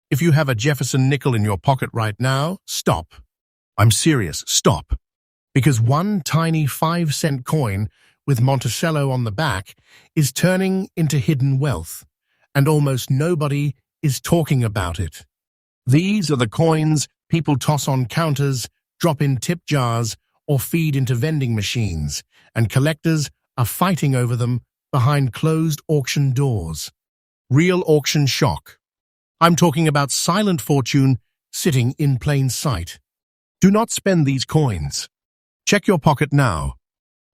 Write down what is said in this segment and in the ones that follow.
If you have a Jefferson nickel in your pocket right now, stop. I'm serious, stop. Because one tiny 5-cent coin with Monticello on the back is turning into hidden wealth, and almost nobody is talking about it. These are the coins people toss on counters, drop in tip jars, or feed into vending machines, and collectors are fighting over them behind closed auction doors. Real auction shock. I'm talking about silent fortune sitting in plain sight. Do not spend these coins. Check your pocket now.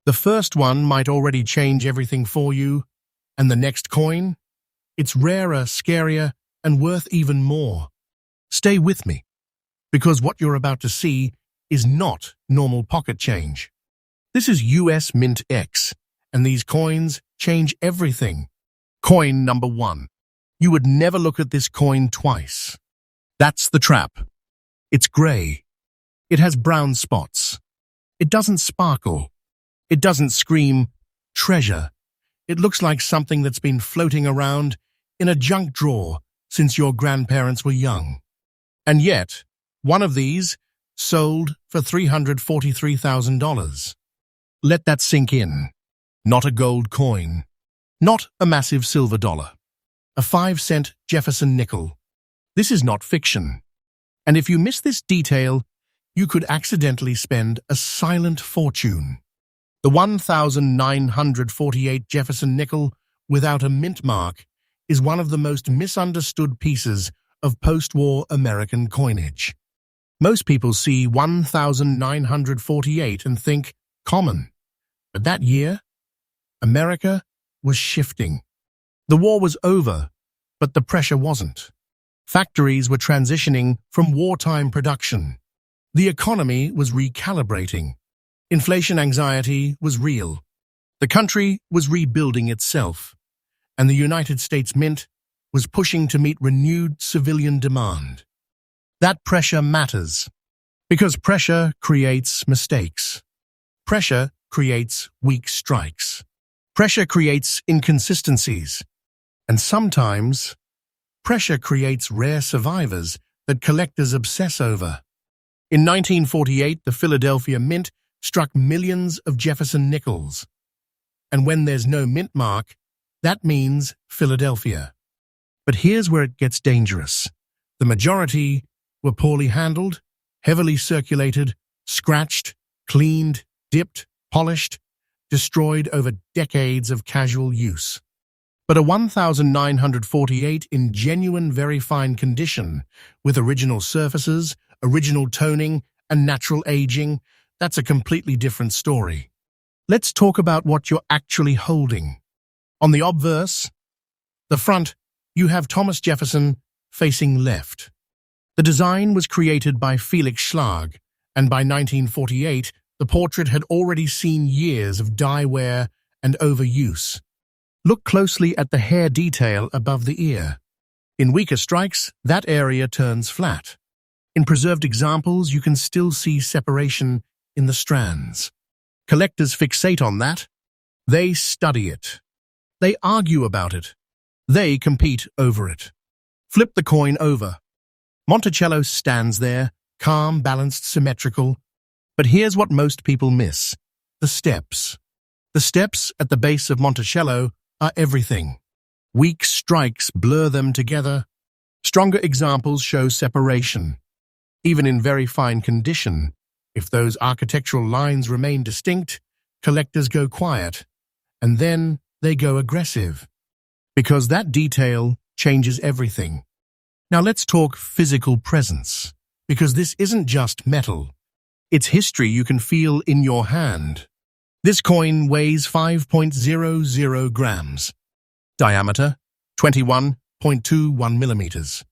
The first one might already change everything for you, and the next coin? It's rarer, scarier, and worth even more. Stay with me, because what you're about to see is not normal pocket change. This is US MintX, and these coins change everything. Coin number 1. You would never look at this coin twice. That's the trap. It's gray. It has brown spots. It doesn't sparkle. It doesn't scream treasure. It looks like something that's been floating around in a junk drawer since your grandparents were young. And yet, one of these sold for $343,000. Let that sink in. Not a gold coin. Not a massive silver dollar. A 5-cent Jefferson nickel. This is not fiction. And if you miss this detail, you could accidentally spend a silent fortune. The 1,948 Jefferson nickel without a mint mark is one of the most misunderstood pieces of post-war American coinage. Most people see 1,948 and think common. But that year, America was shifting. The war was over, but the pressure wasn't. Factories were transitioning from wartime production. The economy was recalibrating. Inflation anxiety was real. The country was rebuilding itself, and the United States Mint was pushing to meet renewed civilian demand. That pressure matters, because pressure creates mistakes. Pressure creates weak strikes. Pressure creates inconsistencies. And sometimes, pressure creates rare survivors that collectors obsess over. In 1948, the Philadelphia Mint struck millions of Jefferson nickels. And when there's no mint mark, that means Philadelphia. But here's where it gets dangerous. The majority were poorly handled, heavily circulated, scratched, cleaned, dipped, polished, destroyed over decades of casual use. But a 1,948 in genuine, very fine condition, with original surfaces, original toning, and natural aging, that's a completely different story. Let's talk about what you're actually holding. On the obverse, the front, you have Thomas Jefferson facing left. The design was created by Felix Schlag, and by 1948, the portrait had already seen years of dye wear and overuse. Look closely at the hair detail above the ear. In weaker strikes, that area turns flat. In preserved examples, you can still see separation in the strands. Collectors fixate on that. They study it. They argue about it. They compete over it. Flip the coin over. Monticello stands there, calm, balanced, symmetrical. But here's what most people miss: the steps. The steps at the base of Monticello are everything. Weak strikes blur them together. Stronger examples show separation. Even in very fine condition, if those architectural lines remain distinct, collectors go quiet, and then they go aggressive. Because that detail changes everything. Now let's talk physical presence, because this isn't just metal. It's history you can feel in your hand. This coin weighs 5.00 grams. Diameter, 21.21 millimeters.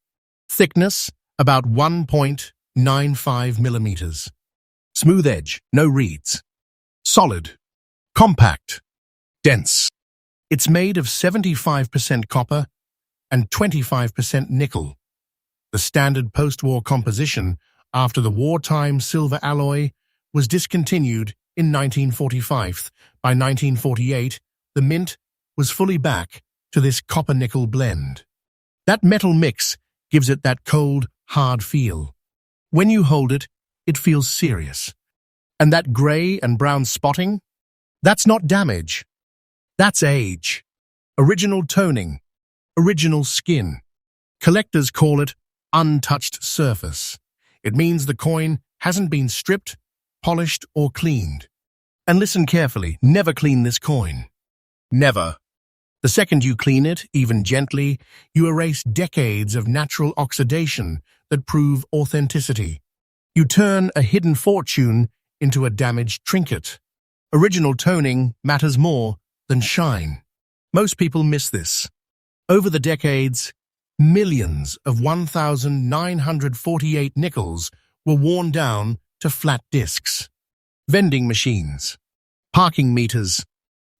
Thickness, about 1.95 millimeters. Smooth edge, no reeds. Solid. Compact. Dense. It's made of 75% copper and 25% nickel. The standard post-war composition after the wartime silver alloy was discontinued in 1945. By 1948, the Mint was fully back to this copper-nickel blend. That metal mix gives it that cold, hard feel. When you hold it, it feels serious. And that gray and brown spotting? That's not damage. That's age. Original toning. Original skin. Collectors call it untouched surface. It means the coin hasn't been stripped, polished, or cleaned. And listen carefully, never clean this coin. Never. The second you clean it, even gently, you erase decades of natural oxidation that prove authenticity. You turn a hidden fortune into a damaged trinket. Original toning matters more than shine. Most people miss this. Over the decades, millions of 1,948 nickels were worn down to flat discs. Vending machines, parking meters,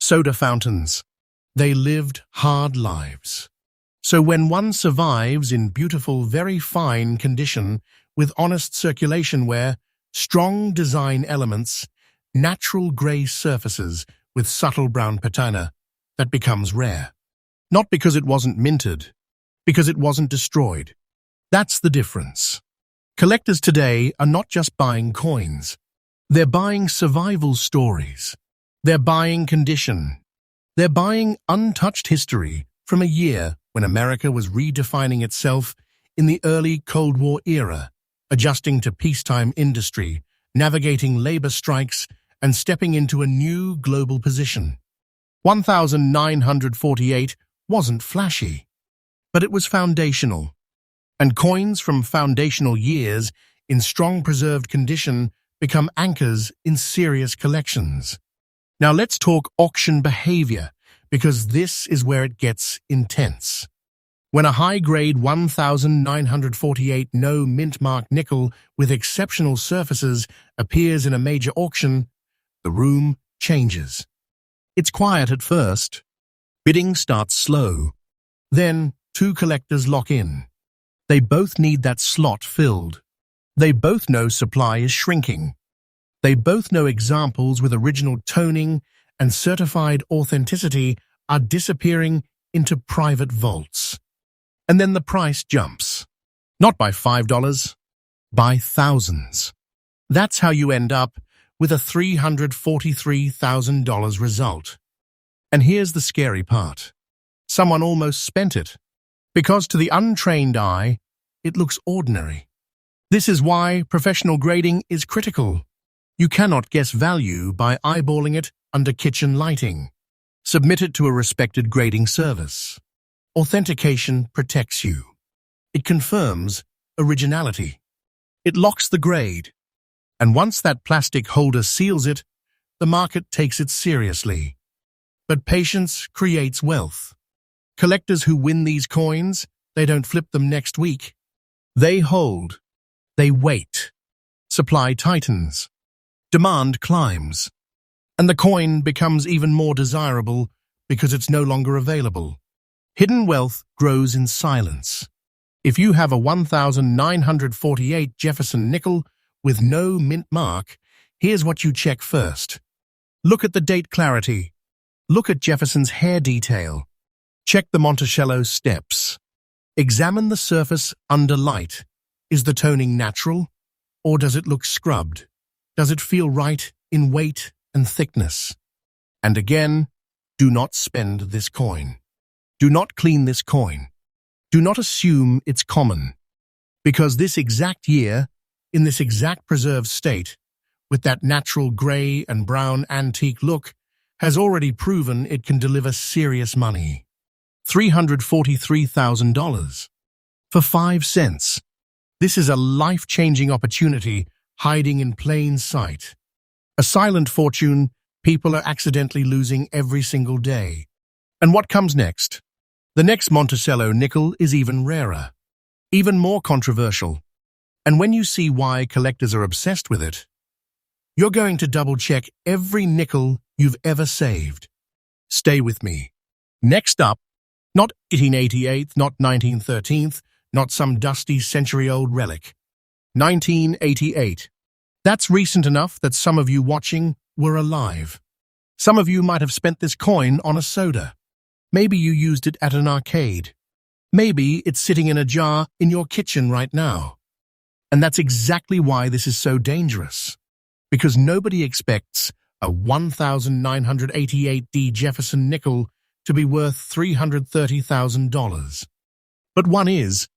soda fountains. They lived hard lives. So when one survives in beautiful, very fine condition with honest circulation wear, strong design elements, natural grey surfaces with subtle brown patina, that becomes rare. Not because it wasn't minted, because it wasn't destroyed. That's the difference. Collectors today are not just buying coins. They're buying survival stories. They're buying condition. They're buying untouched history from a year when America was redefining itself in the early Cold War era, adjusting to peacetime industry, navigating labor strikes, and stepping into a new global position. 1948 wasn't flashy, but it was foundational. And coins from foundational years in strong preserved condition become anchors in serious collections. Now let's talk auction behavior, because this is where it gets intense. When a high-grade 1948 no mint-mark nickel with exceptional surfaces appears in a major auction, the room changes. It's quiet at first. Bidding starts slow. Then two collectors lock in. They both need that slot filled. They both know supply is shrinking. They both know examples with original toning and certified authenticity are disappearing into private vaults. And then the price jumps. Not by $5, by thousands. That's how you end up with a $343,000 result. And here's the scary part. Someone almost spent it. Because to the untrained eye, it looks ordinary. This is why professional grading is critical. You cannot guess value by eyeballing it under kitchen lighting. Submit it to a respected grading service. Authentication protects you. It confirms originality. It locks the grade. And once that plastic holder seals it, the market takes it seriously. But patience creates wealth. Collectors who win these coins, they don't flip them next week. They hold. They wait. Supply tightens. Demand climbs. And the coin becomes even more desirable because it's no longer available. Hidden wealth grows in silence. If you have a 1948 Jefferson nickel with no mint mark, here's what you check first. Look at the date clarity. Look at Jefferson's hair detail. Check the Monticello steps. Examine the surface under light. Is the toning natural, or does it look scrubbed? Does it feel right in weight and thickness? And again, do not spend this coin. Do not clean this coin. Do not assume it's common. Because this exact year, in this exact preserved state, with that natural grey and brown antique look, has already proven it can deliver serious money. $343,000. For 5 cents. This is a life-changing opportunity hiding in plain sight. A silent fortune people are accidentally losing every single day. And what comes next? The next Monticello nickel is even rarer, even more controversial. And when you see why collectors are obsessed with it, you're going to double-check every nickel you've ever saved. Stay with me. Next up, not 1888, not 1913th, not some dusty century-old relic. 1988. That's recent enough that some of you watching were alive. Some of you might have spent this coin on a soda. Maybe you used it at an arcade. Maybe it's sitting in a jar in your kitchen right now. And that's exactly why this is so dangerous. Because nobody expects a 1988D Jefferson nickel to be worth $330,000. But one is,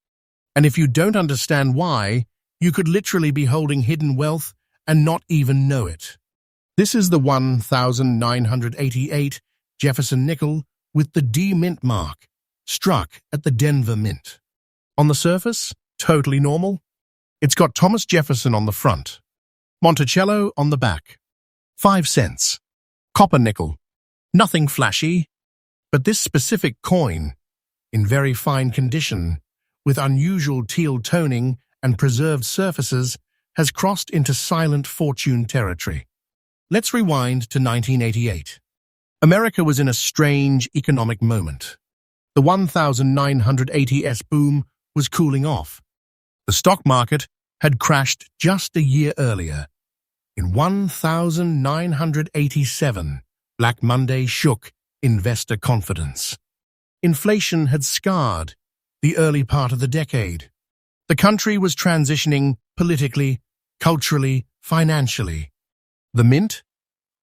and if you don't understand why, you could literally be holding hidden wealth and not even know it. This is the 1988 Jefferson nickel with the D Mint mark, struck at the Denver Mint. On the surface, totally normal. It's got Thomas Jefferson on the front, Monticello on the back. 5 cents. Copper nickel. Nothing flashy, but this specific coin, in very fine condition, with unusual teal toning and preserved surfaces, has crossed into silent fortune territory. Let's rewind to 1988. America was in a strange economic moment. The 1980s boom was cooling off. The stock market had crashed just a year earlier. In 1987, Black Monday shook investor confidence. Inflation had scarred the early part of the decade. The country was transitioning politically, culturally, financially. The mint?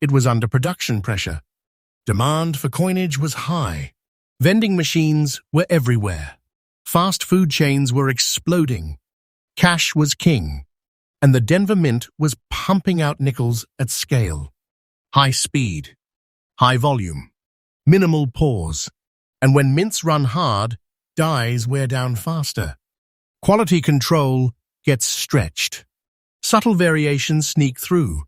It was under production pressure. Demand for coinage was high. Vending machines were everywhere. Fast food chains were exploding. Cash was king. And the Denver Mint was pumping out nickels at scale. High speed, high volume, minimal pause. And when mints run hard, dies wear down faster. Quality control gets stretched. Subtle variations sneak through.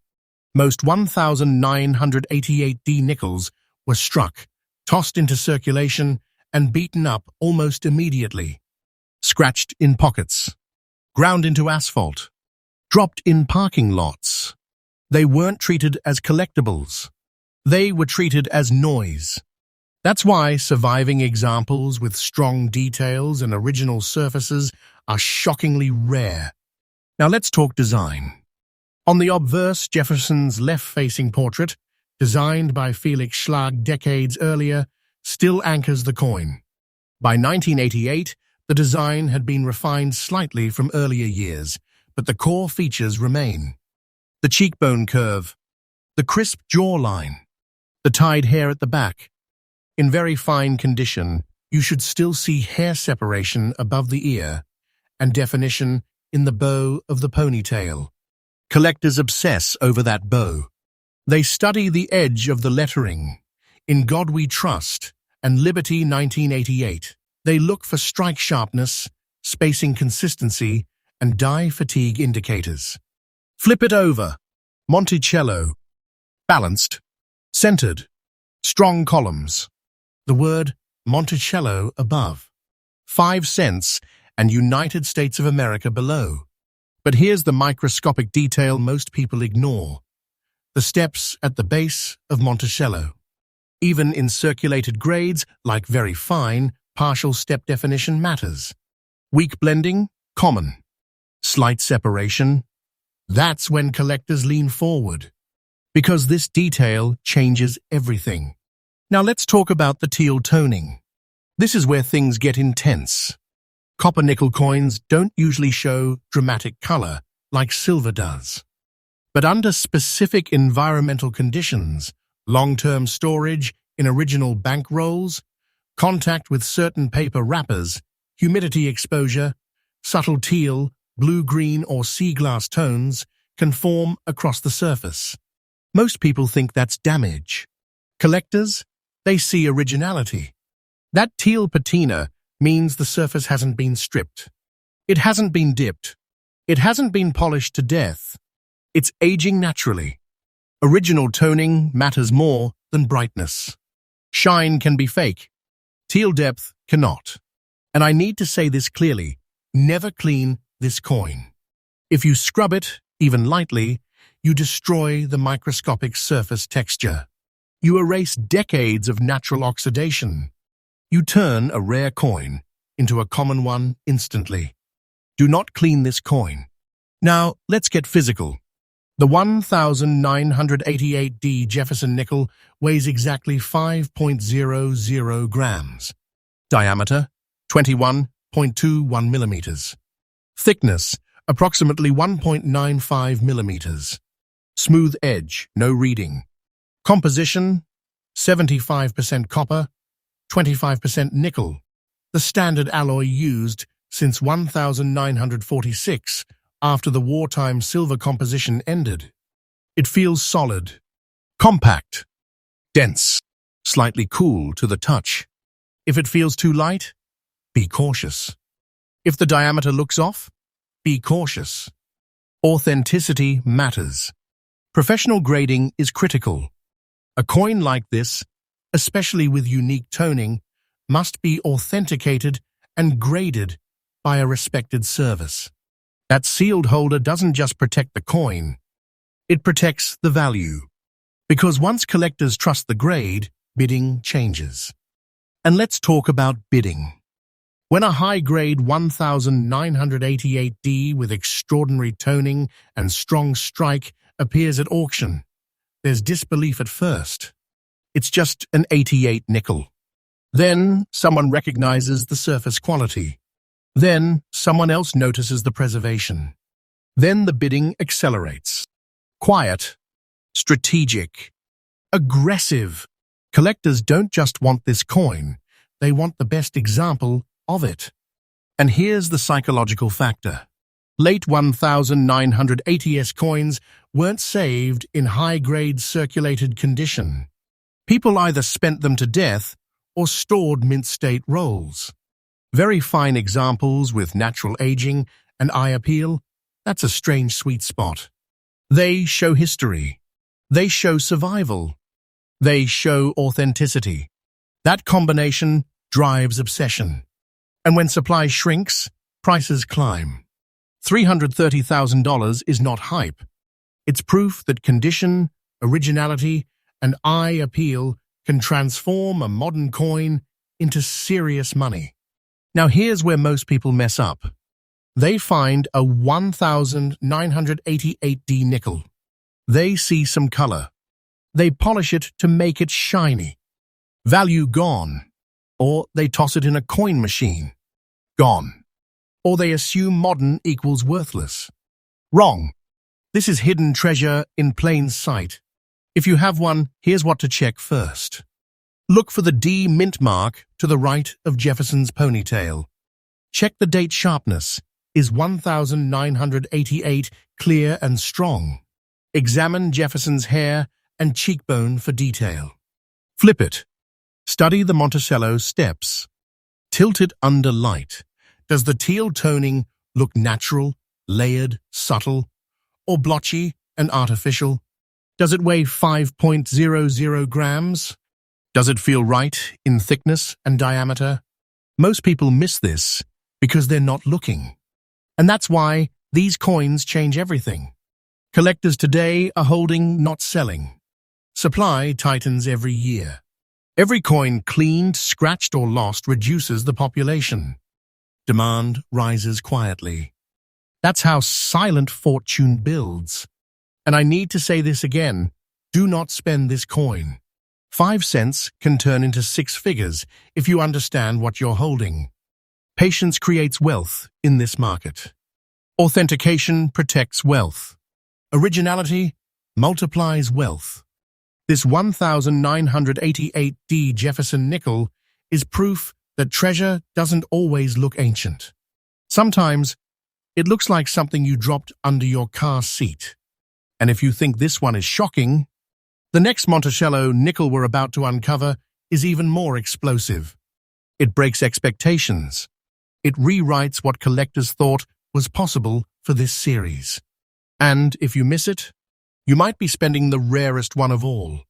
Most 1988D nickels were struck, tossed into circulation, and beaten up almost immediately. Scratched in pockets. Ground into asphalt. Dropped in parking lots. They weren't treated as collectibles. They were treated as noise. That's why surviving examples with strong details and original surfaces are shockingly rare. Now let's talk design. On the obverse, Jefferson's left-facing portrait, designed by Felix Schlag decades earlier, still anchors the coin. By 1988, the design had been refined slightly from earlier years, but the core features remain. The cheekbone curve, the crisp jawline, the tied hair at the back. In very fine condition, you should still see hair separation above the ear and definition in the bow of the ponytail. Collectors obsess over that bow. They study the edge of the lettering. In God We Trust and Liberty 1988, they look for strike sharpness, spacing consistency, and die fatigue indicators. Flip it over. Monticello. Balanced. Centered. Strong columns. The word Monticello above. 5 cents and United States of America below. But here's the microscopic detail most people ignore. The steps at the base of Monticello. Even in circulated grades, like very fine, partial step definition matters. Weak blending, common. Slight separation, that's when collectors lean forward. Because this detail changes everything. Now let's talk about the teal toning. This is where things get intense. Copper nickel coins don't usually show dramatic color like silver does. But under specific environmental conditions, long-term storage in original bank rolls, contact with certain paper wrappers, humidity exposure, subtle teal, blue-green or sea glass tones can form across the surface. Most people think that's damage. Collectors, they see originality. That teal patina means the surface hasn't been stripped. It hasn't been dipped. It hasn't been polished to death. It's aging naturally. Original toning matters more than brightness. Shine can be fake. Teal depth cannot. And I need to say this clearly. Never clean this coin. If you scrub it, even lightly, you destroy the microscopic surface texture. You erase decades of natural oxidation. You turn a rare coin into a common one instantly. Do not clean this coin. Now, let's get physical. The 1988D Jefferson nickel weighs exactly 5.00 grams. Diameter, 21.21 millimeters. Thickness, approximately 1.95 millimeters. Smooth edge, no reading. Composition, 75% copper, 25% nickel, the standard alloy used since 1946 after the wartime silver composition ended. It feels solid, compact, dense, slightly cool to the touch. If it feels too light, be cautious. If the diameter looks off, be cautious. Authenticity matters. Professional grading is critical. A coin like this, especially with unique toning, must be authenticated and graded by a respected service. That sealed holder doesn't just protect the coin, it protects the value. Because once collectors trust the grade, bidding changes. And let's talk about bidding. When a high-grade 1988D with extraordinary toning and strong strike appears at auction, there's disbelief at first. It's just an 88 nickel. Then someone recognizes the surface quality. Then someone else notices the preservation. Then the bidding accelerates. Quiet, strategic, aggressive. Collectors don't just want this coin, they want the best example of it. And here's the psychological factor. Late 1980s coins weren't saved in high-grade circulated condition. People either spent them to death or stored mint-state rolls. Very fine examples with natural aging and eye appeal, that's a strange sweet spot. They show history. They show survival. They show authenticity. That combination drives obsession. And when supply shrinks, prices climb. $330,000 is not hype. It's proof that condition, originality, and eye appeal can transform a modern coin into serious money. Now here's where most people mess up. They find a 1988D nickel. They see some color. They polish it to make it shiny. Value gone. Or they toss it in a coin machine. Gone. Or they assume modern equals worthless. Wrong. This is hidden treasure in plain sight. If you have one, here's what to check first. Look for the D mint mark to the right of Jefferson's ponytail. Check the date sharpness. Is 1988 clear and strong? Examine Jefferson's hair and cheekbone for detail. Flip it. Study the Monticello steps. Tilt it under light. Does the teal toning look natural, layered, subtle, or blotchy and artificial? Does it weigh 5.00 grams? Does it feel right in thickness and diameter? Most people miss this because they're not looking. And that's why these coins change everything. Collectors today are holding, not selling. Supply tightens every year. Every coin cleaned, scratched, or lost reduces the population. Demand rises quietly. That's how silent fortune builds. And I need to say this again, do not spend this coin. 5 cents can turn into 6 figures if you understand what you're holding. Patience creates wealth in this market. Authentication protects wealth. Originality multiplies wealth. This 1988D Jefferson nickel is proof that treasure doesn't always look ancient. Sometimes it looks like something you dropped under your car seat. And if you think this one is shocking, the next Monticello nickel we're about to uncover is even more explosive. It breaks expectations. It rewrites what collectors thought was possible for this series. And if you miss it, you might be spending the rarest one of all.